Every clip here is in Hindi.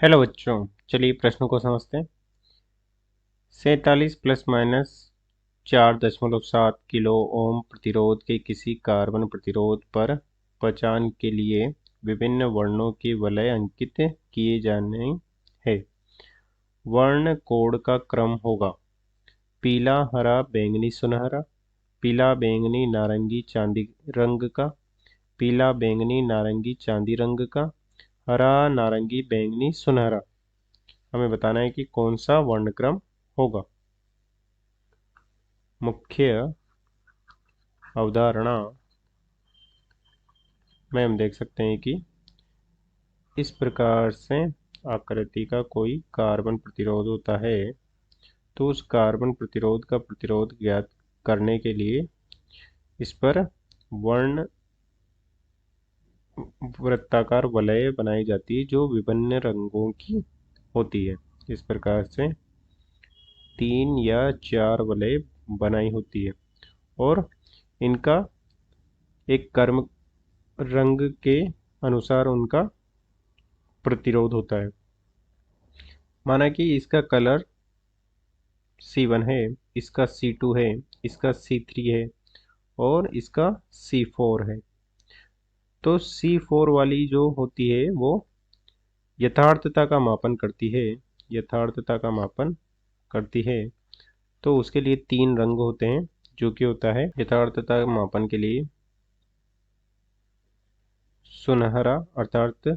हेलो बच्चों, चलिए प्रश्नों को समझते हैं। 47 प्लस माइनस 4.7 किलो ओम प्रतिरोध के किसी कार्बन प्रतिरोध पर पहचान के लिए विभिन्न वर्णों के वलय अंकित किए जाने हैं। वर्ण कोड का क्रम होगा पीला, हरा, बैंगनी, सुनहरा, पीला, बैंगनी, नारंगी, चांदी रंग का, पीला, बैंगनी, नारंगी, चांदी रंग का, हरा, नारंगी, बैंगनी, सुनहरा। हमें बताना है कि कौन सा वर्णक्रम होगा। मुख्य अवधारणा में हम देख सकते हैं कि इस प्रकार से आकृति का कोई कार्बन प्रतिरोध होता है, तो उस कार्बन प्रतिरोध का प्रतिरोध ज्ञात करने के लिए इस पर वर्ण वृत्ताकार वलय बनाई जाती है जो विभिन्न रंगों की होती है। इस प्रकार से 3 या 4 वलय बनाई होती है और इनका एक कर्म रंग के अनुसार उनका प्रतिरोध होता है। माना कि इसका कलर C1 है, इसका C2 है, इसका C3 है और इसका C4 है। तो C4 वाली जो होती है वो यथार्थता का मापन करती है, यथार्थता का मापन करती है। तो उसके लिए 3 रंग होते हैं, जो कि होता है यथार्थता मापन के लिए सुनहरा अर्थात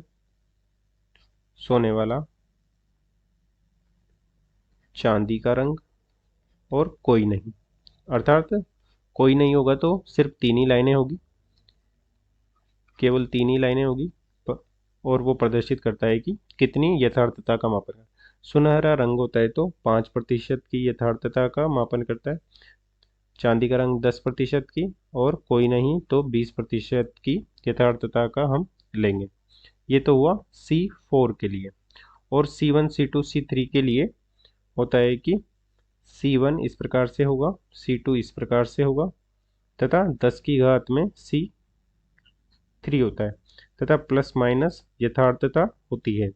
सोने वाला, चांदी का रंग और कोई नहीं। अर्थात कोई नहीं होगा तो सिर्फ 3 ही लाइनें होगी, केवल 3 ही लाइनें होगी और वो प्रदर्शित करता है कि कितनी यथार्थता का मापन है। सुनहरा रंग होता है तो 5% की यथार्थता का मापन करता है, चांदी का रंग 10% की और कोई नहीं तो 20% की यथार्थता का हम लेंगे। ये तो हुआ C4 के लिए। और C1 C2 C3 के लिए होता है कि C1 इस प्रकार से होगा, C2 इस प्रकार से होगा तथा 10 की घात में C3 होता है तथा प्लस माइनस यथार्थता होती है,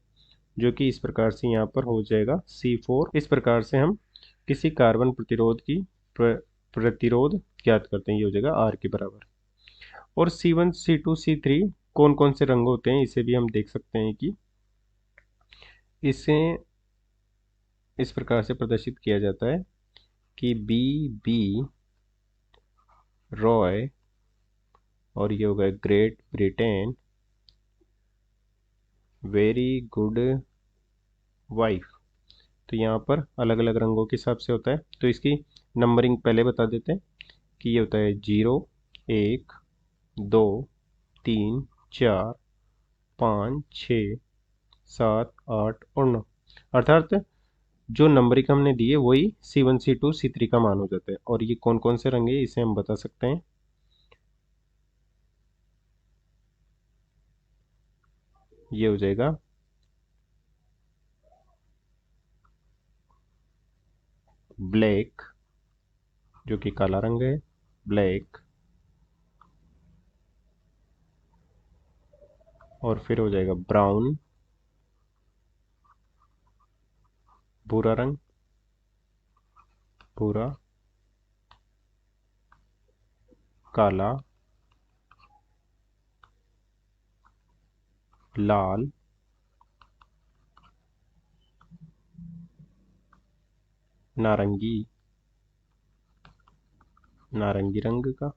जो कि इस प्रकार से यहाँ पर हो जाएगा C4। इस प्रकार से हम किसी कार्बन प्रतिरोध की प्रतिरोध ज्ञात करते हैं, ये हो जाएगा R के बराबर। और C1 C2 C3 कौन कौन से रंग होते हैं इसे भी हम देख सकते हैं कि इसे इस प्रकार से प्रदर्शित किया जाता है कि बी रॉय और ये हो गया great Britain, very good wife. तो यहाँ पर अलग अलग रंगों के हिसाब से होता है, तो इसकी नंबरिंग पहले बता देते हैं कि ये होता है 0 1 2 3 4 5 6 7 8 और 9। अर्थात जो नंबरिंग हमने दी है वही C1 C2 C3 का मान हो जाता है। और ये कौन कौन से रंग है इसे हम बता सकते हैं। ये हो जाएगा ब्लैक, जो कि काला रंग है, ब्लैक। और फिर हो जाएगा ब्राउन, भूरा रंग, भूरा, काला, लाल, नारंगी, नारंगी रंग का,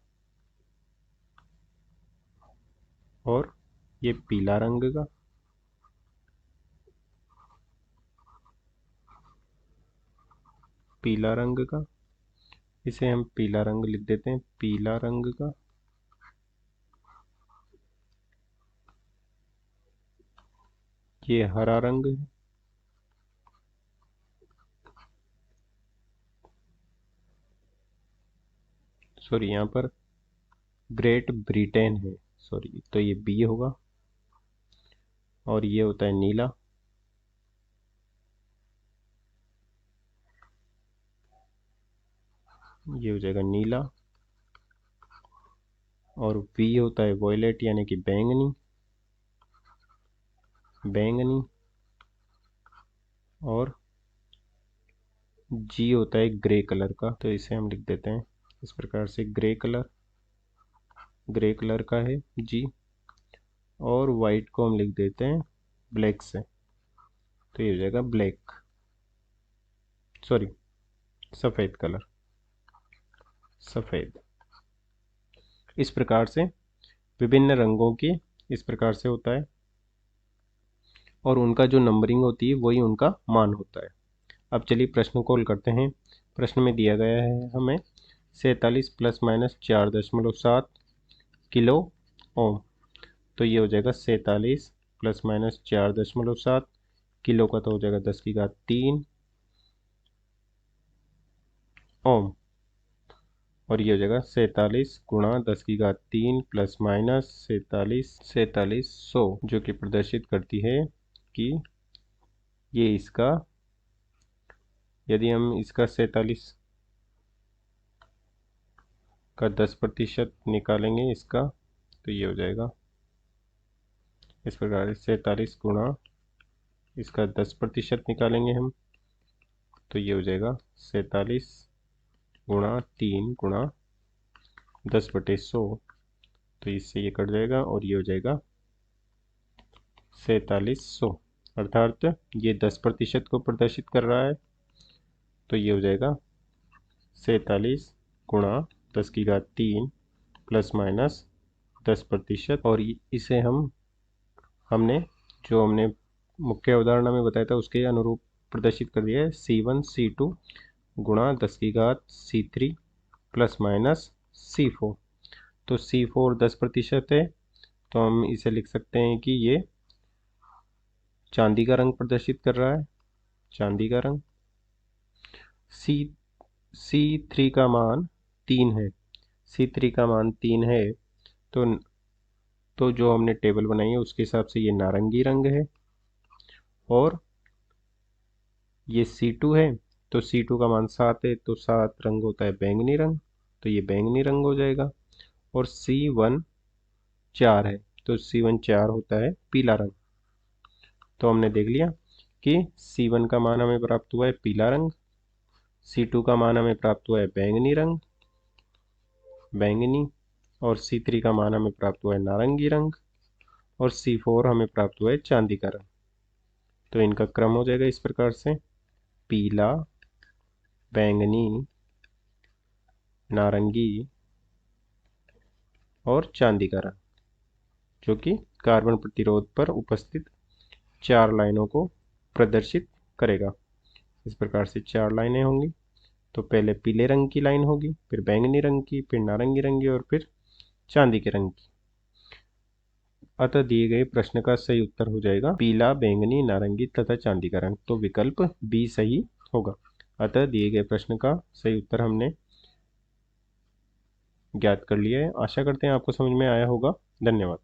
और ये पीला रंग का, पीला रंग का। इसे हम पीला रंग लिख देते हैं, पीला रंग का। ये हरा रंग है, सॉरी यहाँ पर ग्रेट ब्रिटेन है, सॉरी, तो ये बी होगा। और ये होता है नीला, ये हो जाएगा नीला। और वी होता है वॉयलेट यानी कि बैंगनी, बैंगनी। और जी होता है ग्रे कलर का, तो इसे हम लिख देते हैं इस प्रकार से, ग्रे कलर का है जी। और वाइट को हम लिख देते हैं ब्लैक से, तो ये हो जाएगा ब्लैक, सॉरी सफ़ेद कलर, सफ़ेद। इस प्रकार से विभिन्न रंगों की इस प्रकार से होता है, और उनका जो नंबरिंग होती है वही उनका मान होता है। अब चलिए प्रश्न को हल करते हैं। प्रश्न में दिया गया है हमें 47 प्लस माइनस 4.7 किलो ओम, तो ये हो जाएगा 47 प्लस माइनस 4.7 किलो का, तो हो जाएगा 10⁻³ ओम, और ये हो जाएगा 47 गुणा 10⁻³ प्लस माइनस 4700, जो कि प्रदर्शित करती है कि ये इसका, यदि हम इसका 47 का 10% निकालेंगे इसका, तो ये हो जाएगा इस प्रकार, 47 गुणा इसका 10% निकालेंगे हम, तो ये हो जाएगा 47 गुणा 3 गुणा 10/100, तो इससे ये कट जाएगा और ये हो जाएगा 4700, अर्थात ये 10% को प्रदर्शित कर रहा है, तो ये हो जाएगा 47 गुणा 10⁻³ प्लस माइनस 10%, और इसे हमने जो हमने मुख्य उदाहरण में बताया था उसके अनुरूप प्रदर्शित कर दिया है, C1 C2 गुणा 10⁻³ प्लस माइनस C4, तो C4 10% है, तो हम इसे लिख सकते हैं कि ये चांदी का रंग प्रदर्शित कर रहा है, चांदी का रंग। C3 का मान 3 है, C3 का मान 3 है, तो जो हमने टेबल बनाई है उसके हिसाब से ये नारंगी रंग है, और ये C2 है, तो C2 का मान 7 है, तो 7 रंग होता है बैंगनी रंग, तो ये बैंगनी रंग हो जाएगा। और C1 4 है, तो C1 4 होता है पीला रंग। तो हमने देख लिया कि C1 का मान हमें प्राप्त हुआ है पीला रंग, C2 का मान हमें प्राप्त हुआ है बैंगनी रंग, बैंगनी, और C3 का मान हमें प्राप्त हुआ है नारंगी रंग, और C4 हमें प्राप्त हुआ है चांदी का रंग। तो इनका क्रम हो जाएगा इस प्रकार से, पीला, बैंगनी, नारंगी और चांदी का रंग, जो कि कार्बन प्रतिरोध पर उपस्थित 4 लाइनों को प्रदर्शित करेगा। इस प्रकार से 4 लाइनें होंगी, तो पहले पीले रंग की लाइन होगी, फिर बैंगनी रंग की, फिर नारंगी रंग की, और फिर चांदी के रंग की। अतः दिए गए प्रश्न का सही उत्तर हो जाएगा पीला, बैंगनी, नारंगी तथा चांदी का रंग, तो विकल्प बी सही होगा। अतः दिए गए प्रश्न का सही उत्तर हमने ज्ञात कर लिया है। आशा करते हैं आपको समझ में आया होगा। धन्यवाद।